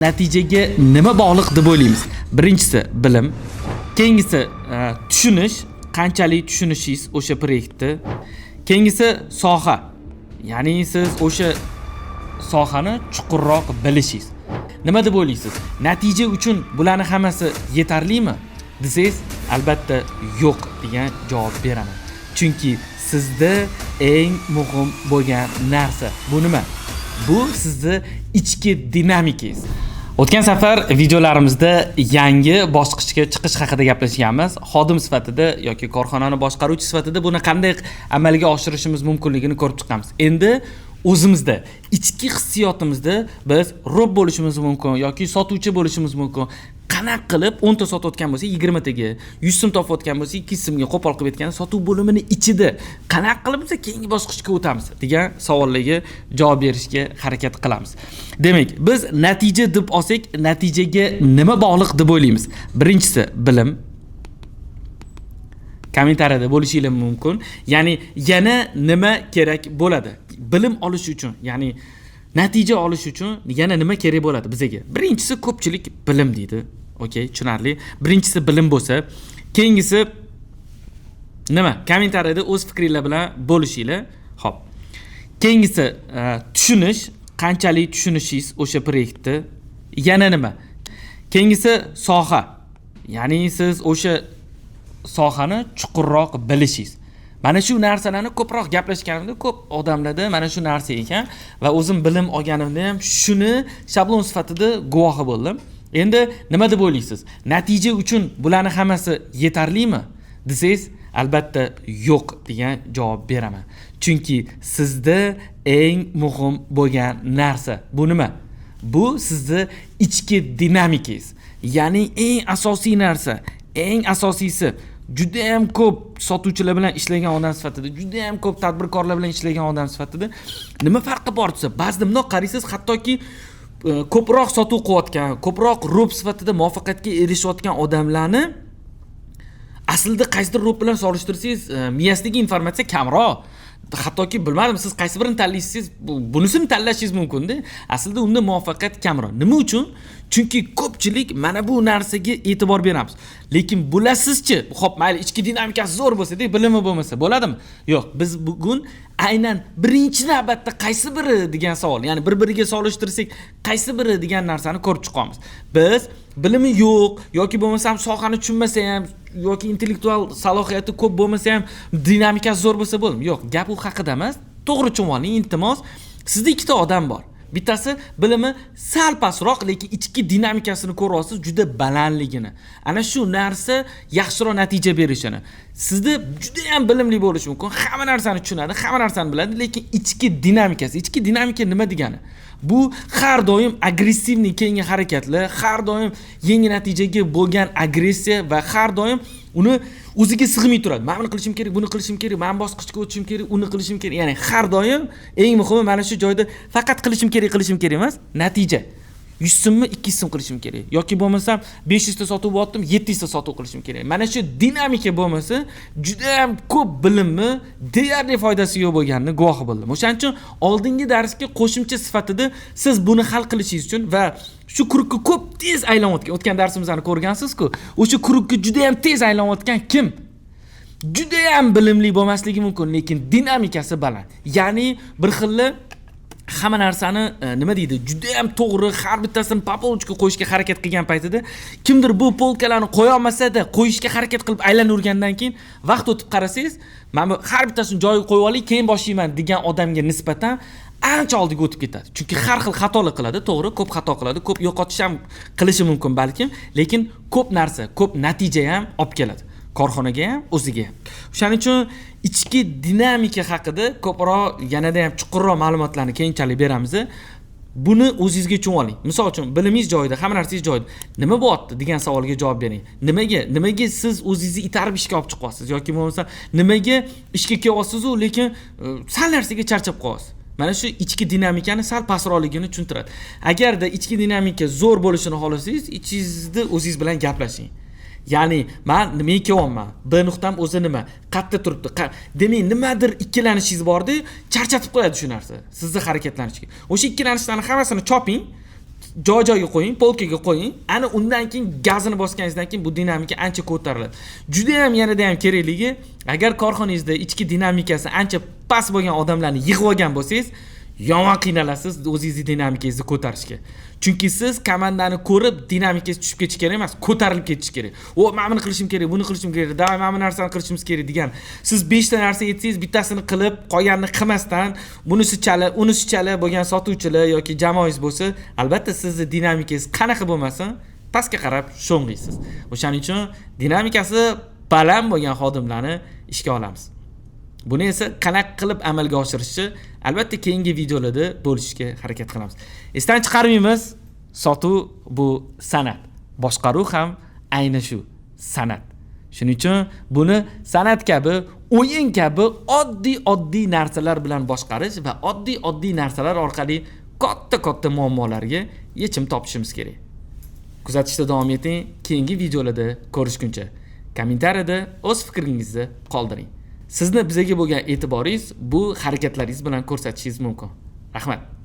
Natijaga nima bog'liq deb o'ylaymiz? Birinchisi bilim, keyingisi tushunish, qanchalik tushunishingiz o'sha proyektni. Keyingisi soha. Ya'ni siz o'sha sohani chuqurroq bilishingiz. Nima deb o'ylaysiz? Natija uchun bularning hammasi yetarlimi? Desangiz, albatta yo'q degan javob beraman. Chunki sizda eng muhim bo'lgan narsa bu nima? Bu sizni ichki dinamikangiz. O'tgan safar videolarimizda yangi bosqichga chiqish haqida gaplashganmiz. Xodim sifatida yoki korxonani boshqaruvchi sifatida buni qanday amalga oshirishimiz mumkinligini ko'rib chiqamiz. Endi o'zimizda, ichki hissiyotimizda biz rob bo'lishimiz mumkin yoki sotuvchi bo'lishimiz mumkin. Qanaqa qilib 10 ta sotayotgan bo'lsa 20 taga, 100 so'm topayotgan bo'lsa 200 so'mga qo'pol qilib aytganda sotuv bo'limining ichida qanaqa qilib biz keyingi bosqichga o'tamiz degan savollarga javob berishga harakat qilamiz. Demak, biz natija deb olsak, natijaga nima bog'liq deb o'ylaymiz? Birinchisi bilim. Kommentariyada bo'lishingiz mumkin. Ya'ni yana nima kerak bo'ladi? Bilim olish uchun, ya'ni natija olish uchun yana nima kerak bo'ladi bizga? Birinchisi ko'pchilik bilim deydi. Okey, tushunarli. Birinchisi bilim bo'lsa, keyingisi nima? Kommentariyada o'z fikringiz bilan bo'lishinglar. Xo'p. Keyingisi tushunish, qanchalik tushunishingiz o'sha proyektni. Yana nima? Keyingisi soha. Ya'ni siz o'sha sohani chuqurroq bilishingiz. Mana shu narsalarni ko'proq gaplashganimda ko'p odamlarda mana shu narsa ekan va o'zim bilim olganimda ham shuni shablon sifatida guvohi bo'ldim. Endi nima deb o'ylaysiz? Natija uchun bularning hammasi yetarlimi? Desangiz, albatta yo'q degan javob beraman. Chunki sizda eng muhim bo'lgan narsa bu nima? Bu sizni ichki dinamikangiz. Ya'ni eng asosiy narsa, eng asosiysi juda ham ko'p sotuvchilar bilan ishlagan odam sifatida, juda ham ko'p tadbirkorlar bilan ishlagan odam sifatida nima farqi bor desa, ba'zida bundoq qaraysiz, hattoki ko'proq sotuv qilayotgan, ko'proq rob sifatida muvaffaqiyatga erishayotgan odamlarni aslida qaysidir rob bilan solishtirsangiz, miyasidagi informatsiya kamroq. Hattoki bilmadim, siz qaysi birini tanlaysiz, bunisini tanlashingiz mumkin-da. Aslida unda muvaffaqiyat kamroq. Nima uchun? Chunki ko'pchilik mana bu narsaga e'tibor beramiz. Lekin bilasizchi, xo'p, mayli ichki dinamikasi zo'r bo'lsa-da, bilimi bo'lmasa bo'ladimi? Yo'q, biz bugun aynan birinchi navbatda qaysi biri degan savol, ya'ni bir-biriga solishtirsak, qaysi biri degan narsani ko'rib chiqamiz. Biz bilimi yo'q yoki bo'lmasa ham sohani tushunmasa ham yoki intellektual salohiyati ko'p bo'lmasa ham dinamikasi zo'r bo'lsa bo'ldimi? Yo'q, gap u haqida emas. To'g'ri tushunvoling, iltimos. Sizda ikkita odam bor. Bittasi bilimi sal pastroq, lekin ichki dinamikasini ko'ryapsiz, juda balandligini. Ana shu narsa yaxshiroq natija berishini. Sizda juda ham bilimli bo'lish mumkin, hamma narsani tushunadi, hamma narsani biladi, lekin ichki dinamikasi. Ichki dinamika nima degani? Bu har doim agressivni keyingi harakatlar, har doim yangi natijaga bo'lgan agressiya va har doim uni o'ziga sig'may turadi. Men buni qilishim kerak, buni qilishim kerak, men bosqichga o'tishim kerak, uni qilishim kerak. Ya'ni har doim eng muhimi mana shu joyda faqat qilishim kerak emas, natija. 100 so'mmi 200 so'm qilishim kerak yoki bo'lmasa 500 ta sotuv bo'tdim, 700 ta sotuv qilishim kerak. Mana shu dinamika bo'lmasa, juda ham ko'p bilimni deyarli foydasi yo'q bo'lganini guvohi bo'ldim. O'shaning uchun oldingi darsga qo'shimcha sifatida siz buni hal qilishingiz uchun va shu kurukka ko'p tez aylanayotgan, o'tgan darsimizni ko'rgansiz-ku, o'sha kurukka juda ham tez aylanayotgan kim? Juda ham bilimli bo'lmasligi mumkin, lekin dinamikasi baland. Ya'ni bir xilli hamma narsani nima deydi, juda ham to'g'ri, har bittasini papolchka qo'yishga harakat qilgan paytida kimdir bu polkalarni qo'ya olmasa-da, qo'yishga harakat qilib aylanurgandan keyin vaqt o'tib qarasangiz, mana har bittasini joyiga qo'yib olay, keyin boshlayman degan odamga nisbatan ancha oldiga o'tib ketadi. Chunki har xil xatolar qiladi, to'g'ri, ko'p xato qiladi, ko'p yo'qotish ham qilishi mumkin balkim, lekin ko'p narsa, ko'p natija ham olib keladi. Korxonaga ham, o'ziga ham. O'shaning uchun ichki dinamika haqida ko'proq yanada ham chuqurroq ma'lumotlarni keyinchalik beramiz. Buni o'zingizga tushunib oling. Misol uchun, bilimingiz joyida, hamma narsangiz joyida. Nima bo'lyapti degan savolga javob bering. Nimaga siz o'zingizni itarib ishga olib chiqyapsiz yoki bo'lmasa nimaga ishga kelyapsiz-u, lekin sal narsaga charchab qolyapsiz. Mana shu ichki dinamikani sal pastroqligini tushuntiradi. Agarda ichki dinamika zo'r bo'lishini xohlasangiz, ichingizda o'zingiz bilan gaplashing. Ya'ni men nimaga kelyapman? B nuqtam o'zi nima? Qayerda turibdi? Demak, nimadir ikkilanishingiz bordi, charchatib qo'yadi shu narsa. Sizni harakatlanishga. O'sha ikkilanishlarning hammasini choping, joy-joyiga qo'ying, polkaga qo'ying. Ana undan keyin gazini bosganingizdan keyin bu dinamika ancha ko'tariladi. Juda ham yanada ham kerakligi, agar korxonangizda ichki dinamikasi ancha past bo'lgan odamlarni yig'ib olgan bo'lsangiz, yomon qiynalasiz o'zingizni dinamikangizni ko'tarishga. Chunki siz komandani ko'rib dinamikangiz tushib ketish kerak emas, ko'tarilib ketish kerak. Mana buni qilishim kerak, buni qilishim kerak, davay mana bu narsani qilishimiz kerak degan. Siz 5 ta narsa aytsangiz, bittasini qilib, qolganini qilmasdan, bunisi chala, unisi chala bo'lgan sotuvchilar yoki jamoangiz bo'lsa, albatta sizni dinamikangiz qanaqa bo'lmasin, pastga qarab sho'ng'iysiz. O'shaning uchun dinamikasi baland bo'lgan xodimlarni ishga olamiz. Buni esa qanaqa qilib amalga oshirishni albatta keyingi videolarda bo'lishga harakat qilamiz. Esdan chiqarmaymiz, sotuv bu san'at. Boshqaruv ham ayni shu san'at. Shuning uchun buni san'at kabi, o'yin kabi oddiy narsalar bilan boshqarish va oddiy narsalar orqali katta muammolarga yechim topishimiz kerak. Kuzatishda davom eting. Keyingi videolarda ko'rishguncha kommentariyada o'z fikringizni qoldiring. Sizni bizga bo'lgan e'tiboringiz bu harakatlaringiz bilan ko'rsatishingiz mumkin. Rahmat.